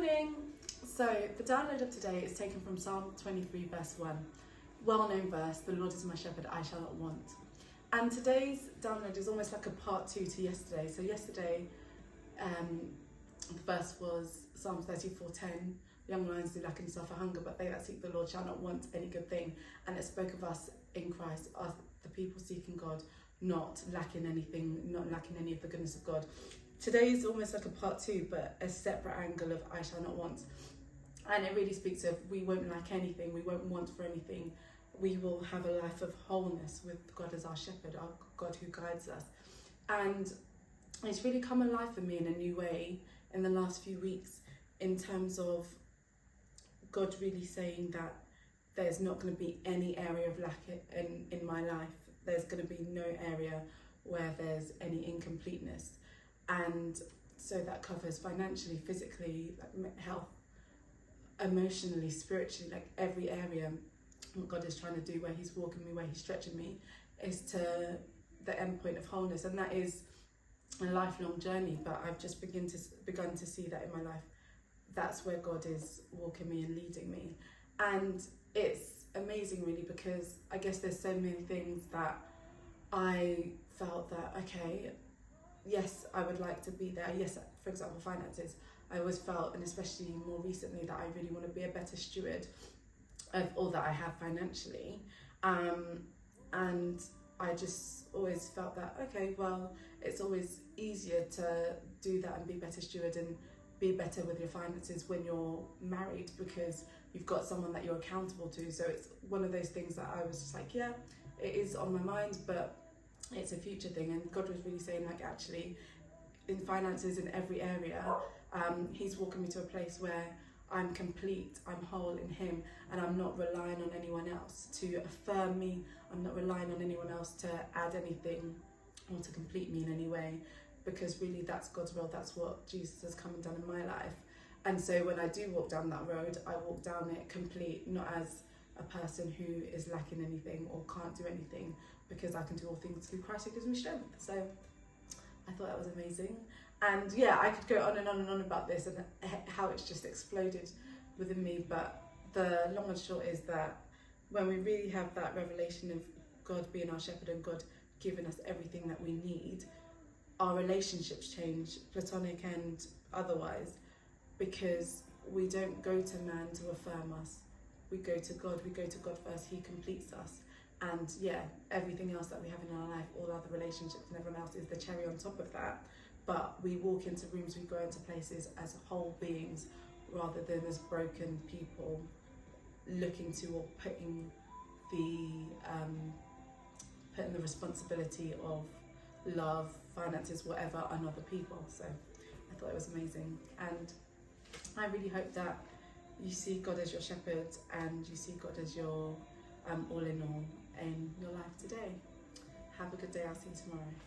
morning. So the download of today is taken from Psalm 23 verse 1. Well-known verse, the Lord is my shepherd, I shall not want. And today's download is almost like a part 2 to yesterday. So yesterday, the verse was Psalm 34:10. Young lions do lack and suffer hunger, but they that seek the Lord shall not want any good thing. And it spoke of us in Christ, us, the people seeking God, not lacking anything, not lacking any of the goodness of God. Today is almost like a part 2, but a separate angle of I shall not want. And it really speaks of we won't lack anything, we won't want for anything. We will have a life of wholeness with God as our shepherd, our God who guides us. And it's really come alive for me in a new way in the last few weeks, in terms of God really saying that there's not going to be any area of lack in my life. There's going to be no area where there's any incompleteness. And so that covers financially, physically, like health, emotionally, spiritually, like every area. What God is trying to do, where he's walking me, where he's stretching me, is to the end point of wholeness. And that is a lifelong journey, but I've just begun to see that in my life. That's where God is walking me and leading me. And it's amazing really, because I guess there's so many things that I felt that, okay, yes, I would like to be there. Yes, for example, finances. I always felt, and especially more recently, that I really want to be a better steward of all that I have financially. And I just always felt that, okay, well, it's always easier to do that and be better steward and be better with your finances when you're married, because you've got someone that you're accountable to. So it's one of those things that I was just like, yeah, it is on my mind, but it's a future thing. And God was really saying, like, actually, in finances, in every area, he's walking me to a place where I'm complete, I'm whole in him, and I'm not relying on anyone else to affirm me. I'm not relying on anyone else to add anything or to complete me in any way, because really that's God's will. That's what Jesus has come and done in my life. And so when I do walk down that road, I walk down it complete, not as a person who is lacking anything or can't do anything, because I can do all things through Christ who gives me strength. So I thought that was amazing. And yeah, I could go on and on and on about this and how it's just exploded within me. But the long and short is that when we really have that revelation of God being our shepherd and God giving us everything that we need, our relationships change, platonic and otherwise, because we don't go to man to affirm us. We go to God first, he completes us. And yeah, everything else that we have in our life, all other relationships and everyone else, is the cherry on top of that. But we walk into rooms, we go into places as whole beings rather than as broken people looking to or putting the responsibility of love, finances, whatever, on other people. So I thought it was amazing. And I really hope that you see God as your shepherd and you see God as your all in all in your life today. Have a good day. I'll see you tomorrow.